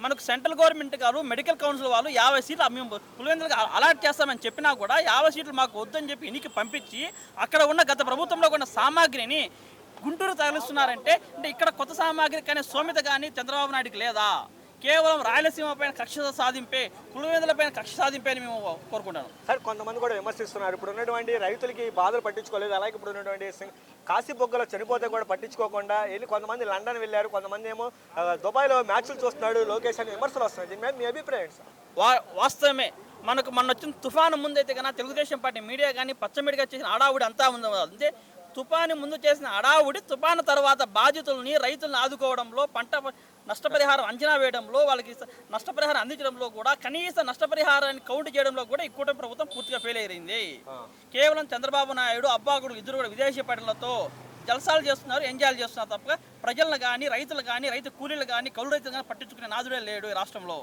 మనకు central government గారు medical council వాళ్ళు 50 సీట్లు మేము పులివెందులకు అలాట్ చేస్తామని చెప్పినా కూడా 50 సీట్లు మాకు వద్దని చెప్పి ఎన్నికి పంపించి అక్కడ ఉన్న గత ప్రభుత్వంలో ఉన్న సామాగ్రిని గుంటూరు తరలిస్తున్నారంటే అంటే ఇక్కడ కొత్త సామాగ్రి కానీ సోమిత కానీ చంద్రబాబు నాయుడుకి లేదా? కేవలం రాయలసీమ పైన కక్ష సాధింపే, పులివెందుల పైన కక్ష సాధింపే అని మేము కోరుకుంటాను. సార్ కొంతమంది కూడా విమర్శిస్తున్నారు, ఇప్పుడు ఉన్నటువంటి రైతులకి బాధలు పట్టించుకోలేదు, అలాగే ఇప్పుడు ఉన్నటువంటి కాశీబొగ్గలో చనిపోతే కూడా పట్టించుకోకుండా వెళ్ళి కొంతమంది లండన్ వెళ్ళారు, కొంతమంది ఏమో దుబాయ్లో మ్యాచ్లు చూస్తున్నాడు లోకేష్ అని విమర్శలు వస్తున్నాయి. దీని మీద మీ అభిప్రాయం సార్? వాస్తవమే. మనకు మొన్న వచ్చిన తుఫాను ముందైతే కన్నా తెలుగుదేశం పార్టీ మీడియా కానీ పచ్చమిడిగా చేసిన హడావుడి అంతా ఉంది. అంతే తుఫాను ముందు చేసిన హడావుడి తుఫాను తర్వాత బాధితుల్ని రైతులను ఆదుకోవడంలో, పంట నష్టపరిహారం అంచనా వేయడంలో, వాళ్ళకి నష్టపరిహారం అందించడంలో కూడా, కనీస నష్టపరిహారాన్ని కౌంట్ చేయడంలో కూడా ఈ కూటమి ప్రభుత్వం పూర్తిగా ఫెయిల్ అయింది. కేవలం చంద్రబాబు నాయుడు అబ్బాగుడు ఇద్దరు కూడా విదేశీ పర్యటనలతో జలసాలు చేస్తున్నారు, ఎంజాయ్ చేస్తున్నారు తప్ప ప్రజలను కానీ రైతులు కానీ రైతు కూలీలు కానీ కౌలు రైతులు కానీ పట్టించుకునే నాదుడే లేడు ఈ రాష్ట్రంలో.